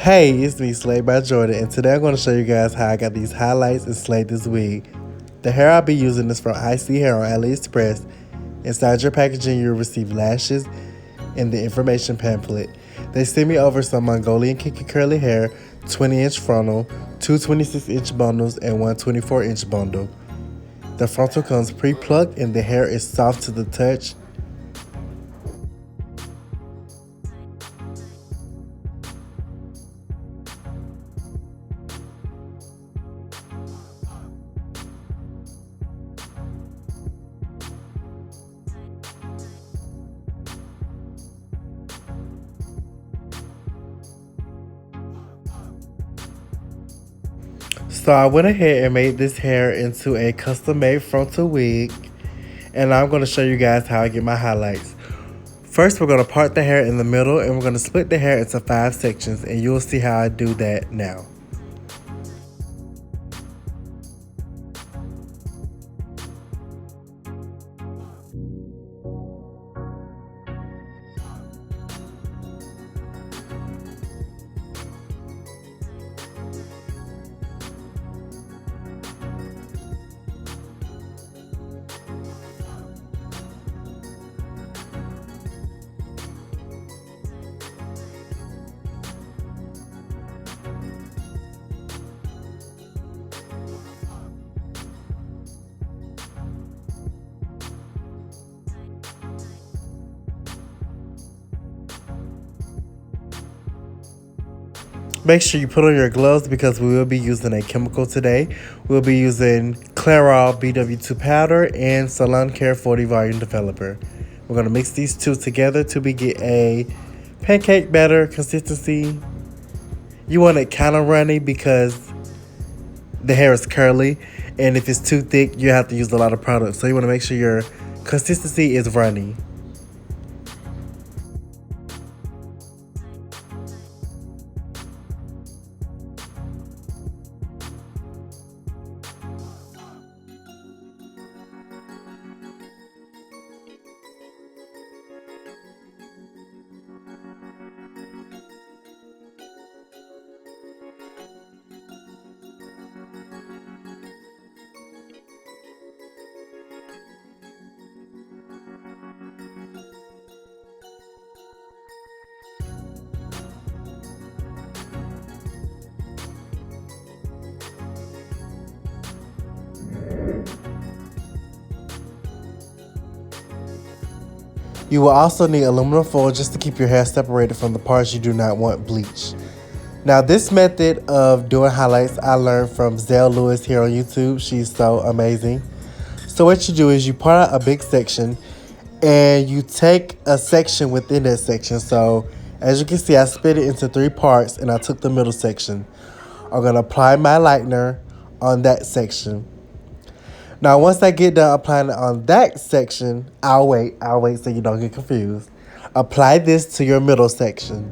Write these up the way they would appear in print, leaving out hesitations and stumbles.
Hey, it's me, Slayed by Jordan, and today I'm going to show you guys how I got these highlights and slayed this wig. The hair I'll be using is from ISEE Hair on AliExpress. Inside your packaging, you'll receive lashes and the information pamphlet. They sent me over some Mongolian Kinky curly hair, 20-inch frontal, two 26-inch bundles, and one 24-inch bundle. The frontal comes pre-plucked and the hair is soft to the touch. So I went ahead and made this hair into a custom-made frontal wig, and I'm going to show you guys how I get my highlights. First, we're going to part the hair in the middle, and we're going to split the hair into 5 sections, and you'll see how I do that now. Make sure you put on your gloves because we will be using a chemical today. We'll be using Clairol BW2 powder and Salon Care 40 volume developer. We're going to mix these two together to get a pancake batter consistency. You want it kind of runny because the hair is curly, and if it's too thick, you have to use a lot of product. So you want to make sure your consistency is runny. You will also need aluminum foil just to keep your hair separated from the parts you do not want bleached. Now, this method of doing highlights I learned from Zell Lewis here on YouTube. She's so amazing. So what you do is you part out a big section and you take a section within that section. So as you can see, I split it into 3 parts and I took the middle section. I'm going to apply my lightener on that section. Now, once I get done applying it on that section, I'll wait so you don't get confused. Apply this to your middle section.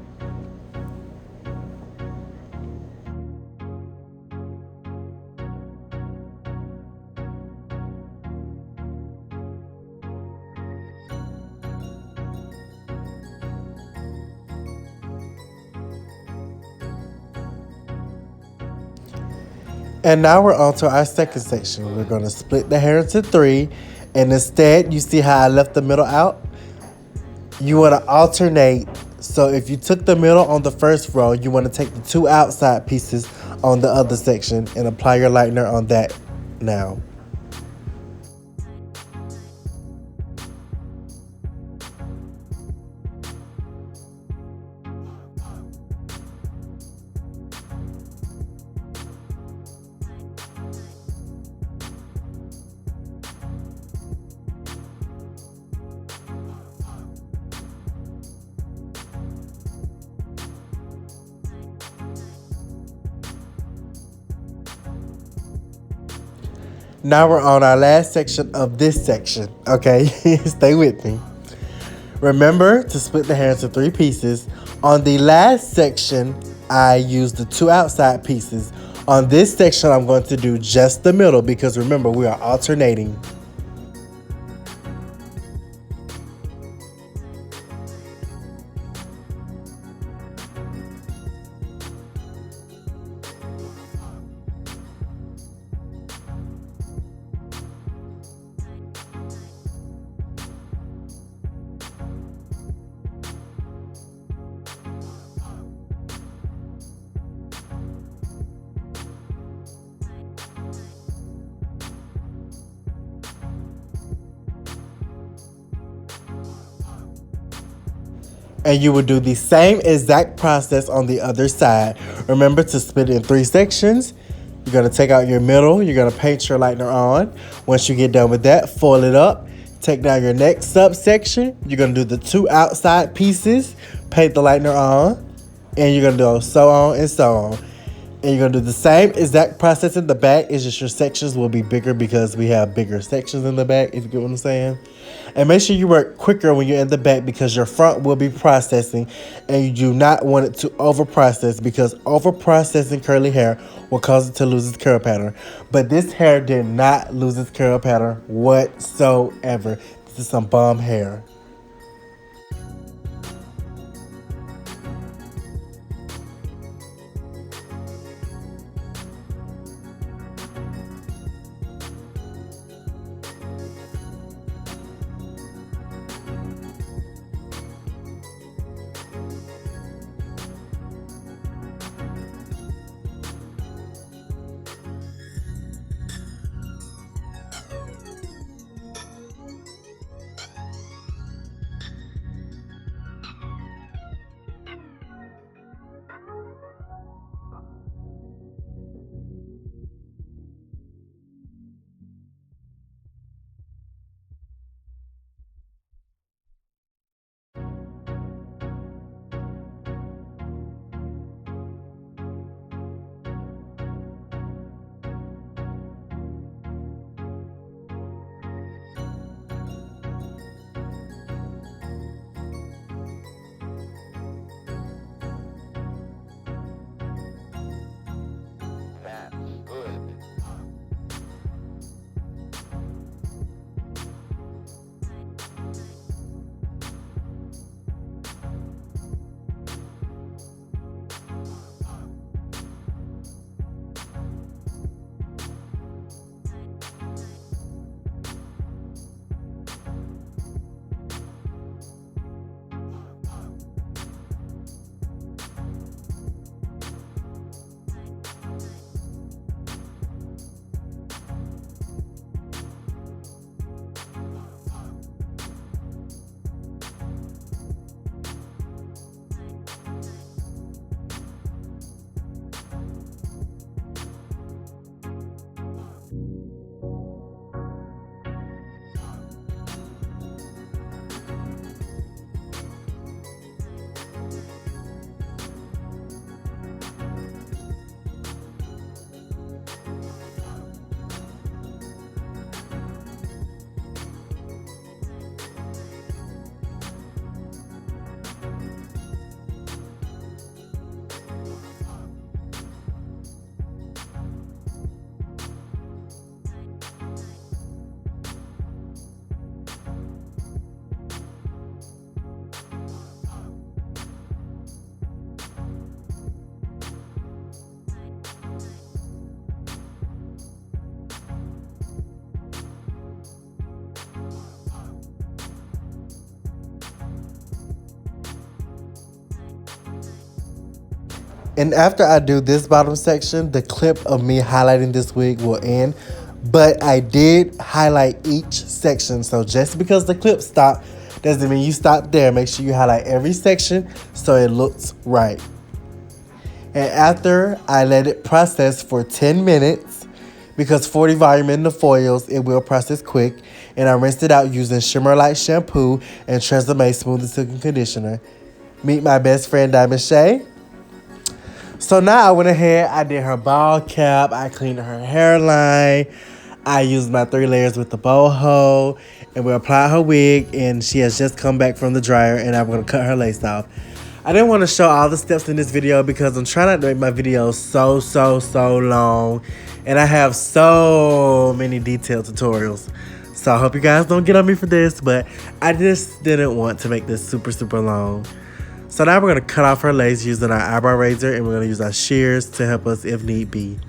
And now we're on to our second section. We're going to split the hair into 3. And instead, you see how I left the middle out? You want to alternate. So if you took the middle on the first row, you want to take the 2 outside pieces on the other section and apply your lightener on that now. Now we're on our last section of this section, okay? Stay with me. Remember to split the hair into 3 pieces. On the last section, I used the 2 outside pieces. On this section, I'm going to do just the middle because remember, we are alternating. And you will do the same exact process on the other side. Remember to split it in 3 sections. You're going to take out your middle. You're going to paint your lightener on. Once you get done with that, fold it up. Take down your next subsection. You're going to do the 2 outside pieces. Paint the lightener on. And you're going to do so on and so on. And you're going to do the same exact process in the back. It's just your sections will be bigger because we have bigger sections in the back, if you get what I'm saying. And make sure you work quicker when you're in the back because your front will be processing and you do not want it to over process because over processing curly hair will cause it to lose its curl pattern. But this hair did not lose its curl pattern whatsoever. This is some bomb hair. And after I do this bottom section, the clip of me highlighting this wig will end. But I did highlight each section. So just because the clip stopped doesn't mean you stop there. Make sure you highlight every section so it looks right. And after I let it process for 10 minutes, because 40 volume in the foils, it will process quick. And I rinsed it out using Shimmer Light shampoo and Tresemme Smooth and Silky Conditioner. Meet my best friend, Diamond Shay. So now I went ahead, I did her ball cap, I cleaned her hairline, I used my 3 layers with the boho, and we applied her wig, and she has just come back from the dryer, and I'm going to cut her lace off. I didn't want to show all the steps in this video because I'm trying not to make my videos so long, and I have so many detailed tutorials. So I hope you guys don't get on me for this, but I just didn't want to make this super long. So now we're going to cut off her lace using our eyebrow razor, and we're going to use our shears to help us if need be.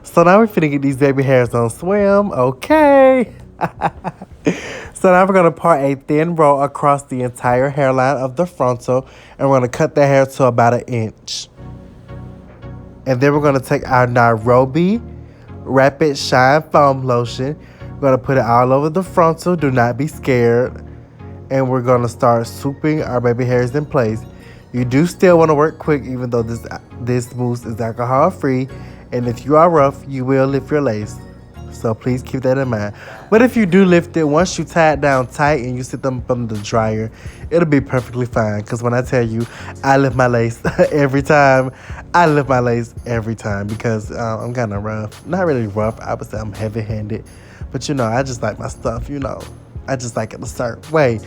So now we're finna get these baby hairs on swim, okay? So now we're gonna part a thin row across the entire hairline of the frontal, and we're gonna cut the hair to about 1 inch. And then we're gonna take our Nairobi Rapid Shine Foam Lotion. We're gonna put it all over the frontal, do not be scared. And we're gonna start swooping our baby hairs in place. You do still wanna work quick even though this mousse is alcohol free. And if you are rough, you will lift your lace. So please keep that in mind. But if you do lift it, once you tie it down tight and you sit them up under the dryer, it'll be perfectly fine. Because when I tell you, I lift my lace every time. I lift my lace every time because I'm kind of rough. Not really rough. I would say I'm heavy-handed. But, I just like my stuff, I just like it a certain way.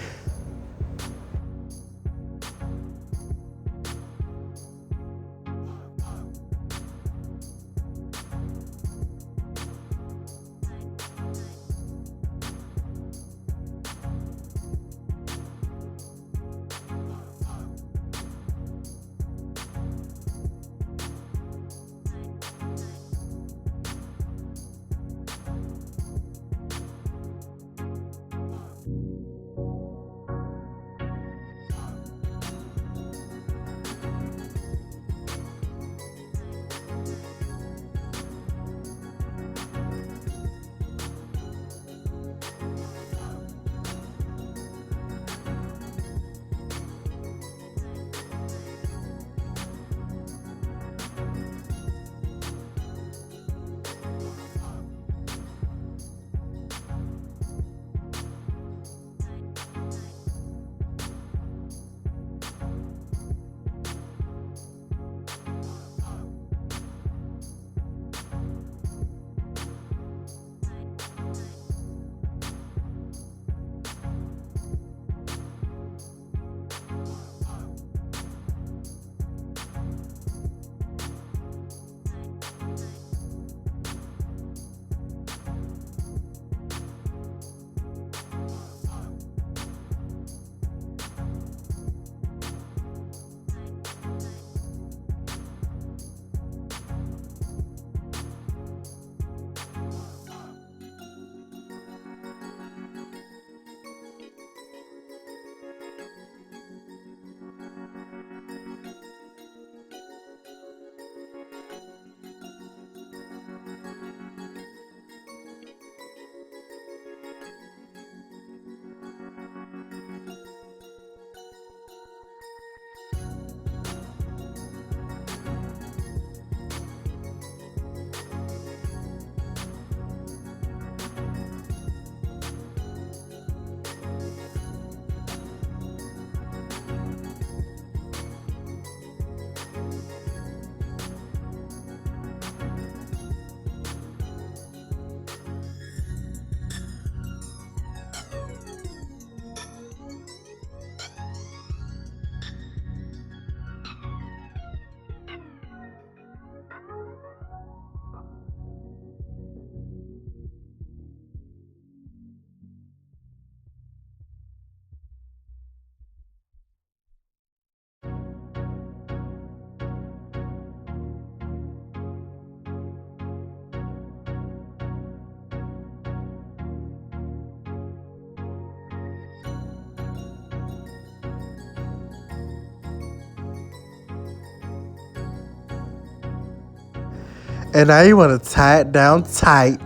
And now you want to tie it down tight.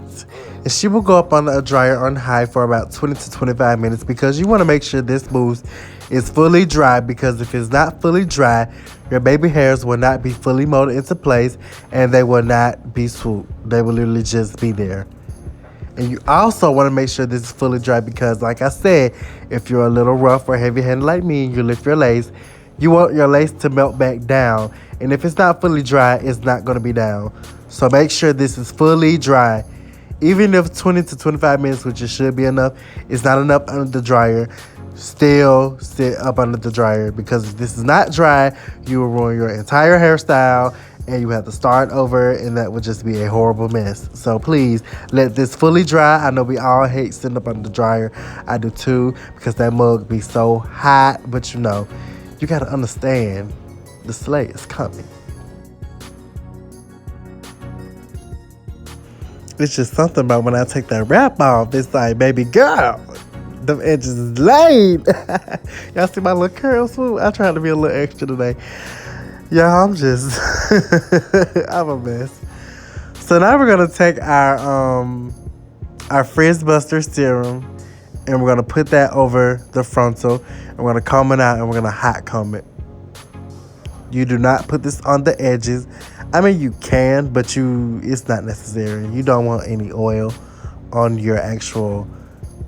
And she will go up on a dryer on high for about 20 to 25 minutes because you want to make sure this mousse is fully dry, because if it's not fully dry, your baby hairs will not be fully molded into place and they will not be swooped. They will literally just be there. And you also want to make sure this is fully dry because, like I said, if you're a little rough or heavy-handed like me and you lift your lace, you want your lace to melt back down. And if it's not fully dry, it's not going to be down. So make sure this is fully dry. Even if 20 to 25 minutes, which it should be enough, is not enough under the dryer, still sit up under the dryer, because if this is not dry, you will ruin your entire hairstyle and you have to start over, and that would just be a horrible mess. So please let this fully dry. I know we all hate sitting up under the dryer. I do too, because that mug be so hot, but you got to understand the slay is coming. It's just something about when I take that wrap off. It's like, baby girl, them edges is laid. Y'all see my little curls? I tried to be a little extra today. Yeah, I'm just, I'm a mess. So now we're gonna take our Frizz Buster serum, and we're gonna put that over the frontal, and we're gonna comb it out, and we're gonna hot comb it. You do not put this on the edges. I mean, you can, but it's not necessary. You don't want any oil on your actual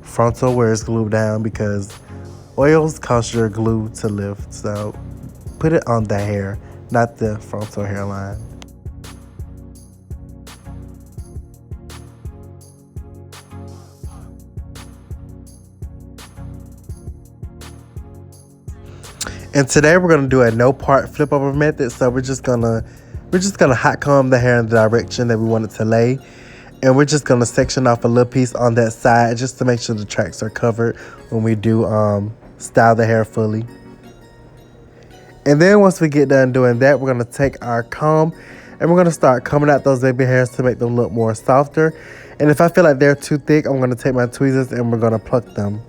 frontal where it's glued down, because oils cause your glue to lift. So put it on the hair, not the frontal hairline. And today we're gonna do a no part flip over method. So we're just gonna hot comb the hair in the direction that we want it to lay. And we're just gonna section off a little piece on that side just to make sure the tracks are covered when we do style the hair fully. And then once we get done doing that, we're gonna take our comb and we're gonna start combing out those baby hairs to make them look more softer. And if I feel like they're too thick, I'm gonna take my tweezers and we're gonna pluck them.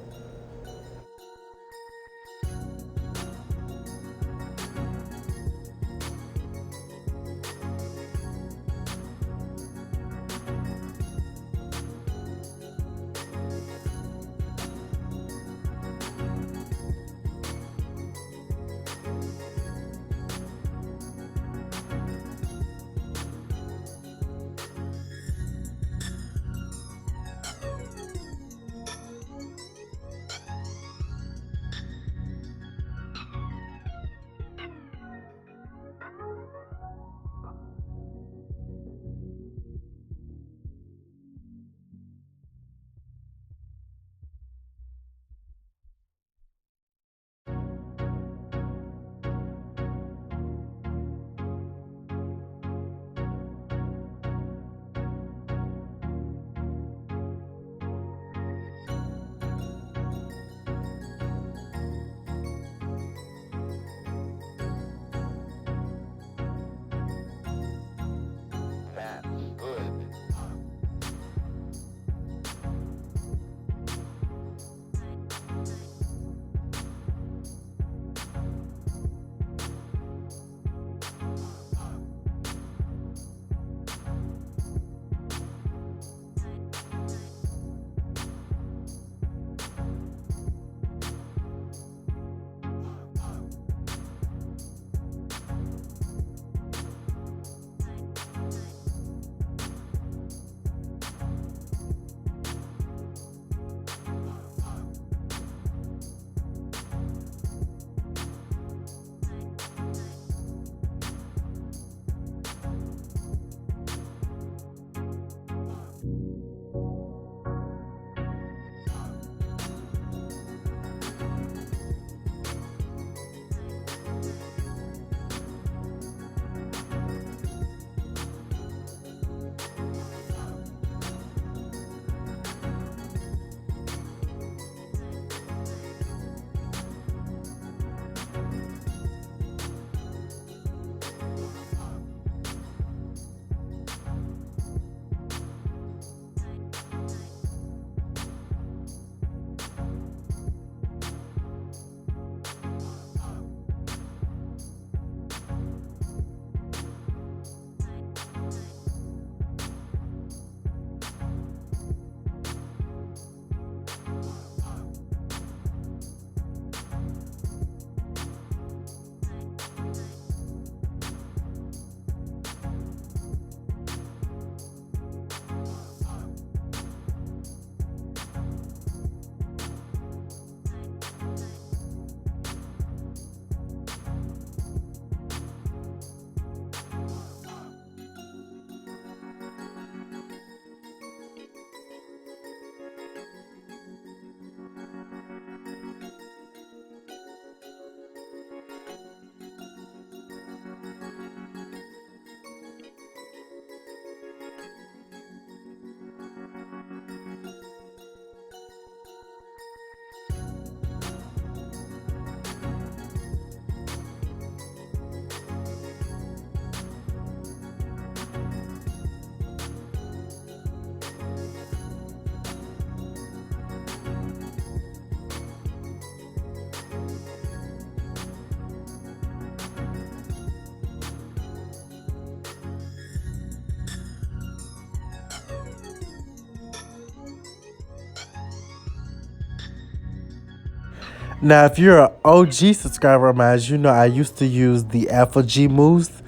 Now, if you're an OG subscriber of mine, you know I used to use the Alpha G mousse,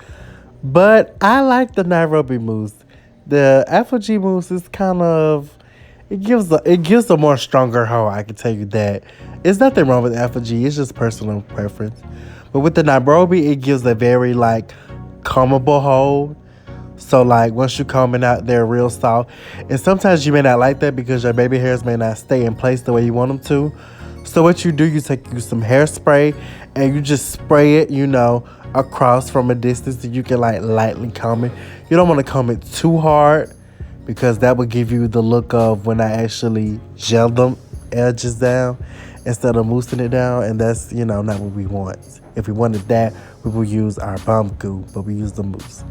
but I like the Nairobi mousse. The Alpha G mousse is kind of it gives a more stronger hold. I can tell you that. It's nothing wrong with Alpha G. It's just personal preference. But with the Nairobi, it gives a very like combable hold. So like once you comb it out, they're real soft. And sometimes you may not like that because your baby hairs may not stay in place the way you want them to. So what you do, you take you some hairspray and you just spray it, across from a distance so you can like lightly comb it. You don't want to comb it too hard because that would give you the look of when I actually gel them edges down instead of moussing it down, and that's not what we want. If we wanted that, we will use our bomb goo, but we use the mousse.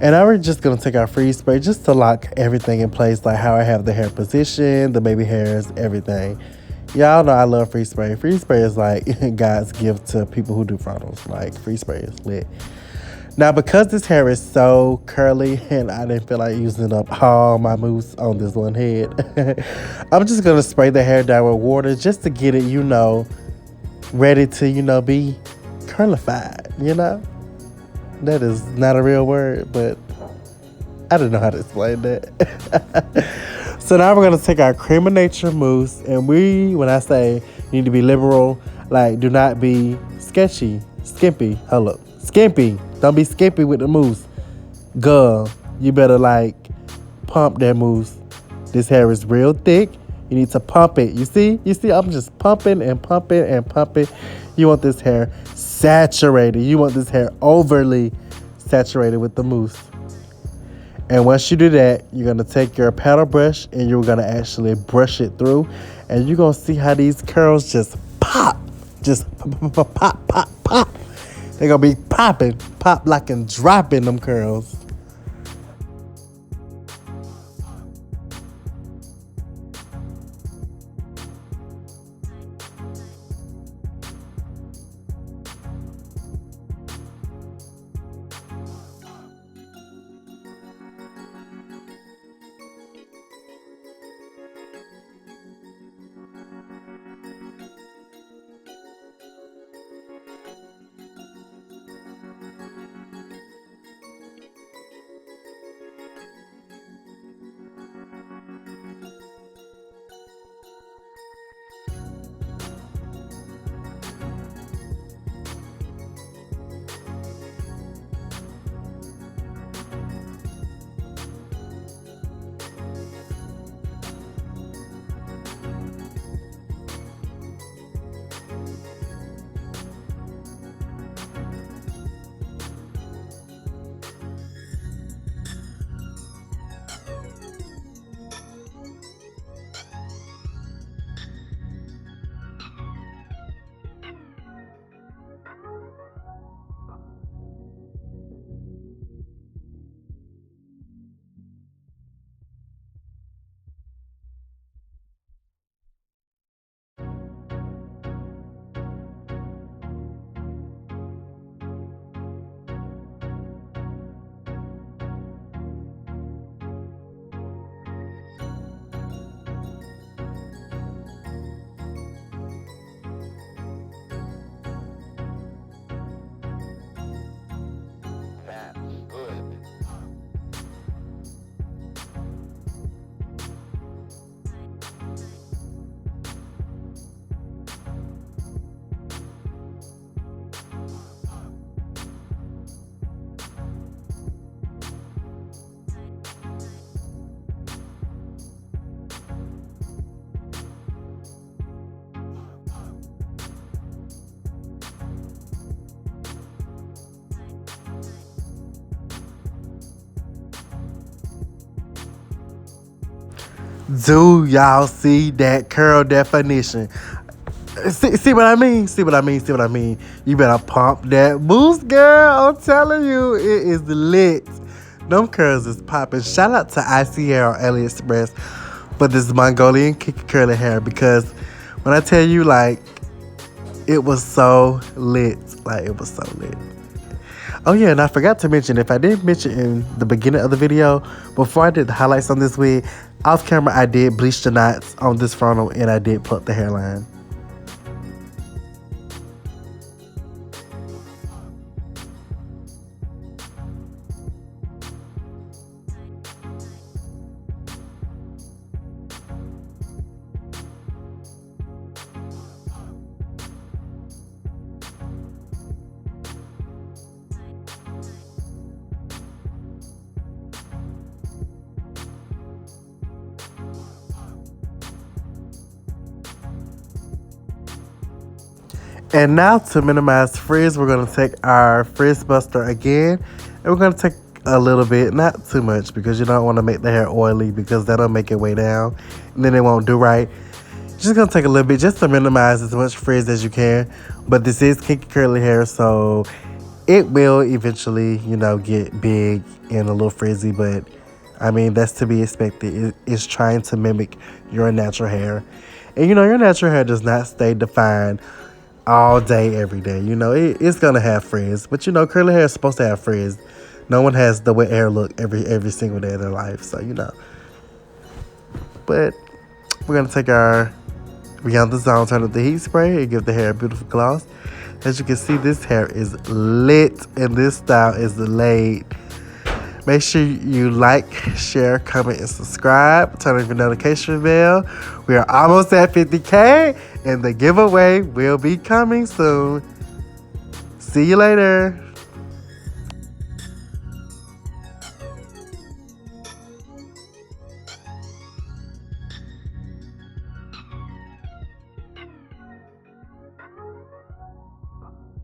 And now we're just gonna take our freeze spray just to lock everything in place, like how I have the hair position, the baby hairs, everything. Y'all know I love freeze spray. Freeze spray is like God's gift to people who do frontals. Like freeze spray is lit. Now because this hair is so curly and I didn't feel like using up all my mousse on this one head, I'm just gonna spray the hair down with water just to get it, ready to, be curlified. That is not a real word, but I don't know how to explain that. So now we're going to take our Cream of Nature mousse, and when I say need to be liberal, like do not be skimpy. Hold up. Skimpy. Don't be skimpy with the mousse. Girl, you better like pump that mousse. This hair is real thick. You need to pump it. You see, I'm just pumping and pumping and pumping. You want this hair saturated. You want this hair overly saturated with the mousse. And once you do that, you're going to take your paddle brush and you're going to actually brush it through. And you're going to see how these curls just pop. Just pop, pop, pop, pop. They're going to be popping. Pop like and dropping them curls. Do y'all see that curl definition? See what I mean? See what I mean? You better pump that boost, girl. I'm telling you, it is lit. Them curls is popping. Shout out to ISEE Hair on AliExpress for this Mongolian Kinky curly hair, because when I tell you, like, It was so lit. Like, it was so lit. Oh yeah, and I forgot to mention, if I didn't mention in the beginning of the video, before I did the highlights on this wig, off camera I did bleach the knots on this frontal and I did pluck the hairline. And now to minimize frizz, we're going to take our frizz buster again. And we're going to take a little bit, not too much, because you don't want to make the hair oily because that'll make it way down. And then it won't do right. Just going to take a little bit just to minimize as much frizz as you can. But this is kinky curly hair, so it will eventually, you know, get big and a little frizzy. But, I mean, that's to be expected. It's trying to mimic your natural hair. And, you know, your natural hair does not stay defined all day, every day. You know, it's gonna have frizz, but you know, curly hair is supposed to have frizz. No one has the wet hair look every single day of their life, so you know. But we're gonna take our Beyond the Zone, turn up the heat spray, and give the hair a beautiful gloss. As you can see, this hair is lit, and this style is laid. Make sure you like, share, comment, and subscribe. Turn on your notification bell. We are almost at 50K, and the giveaway will be coming soon. See you later.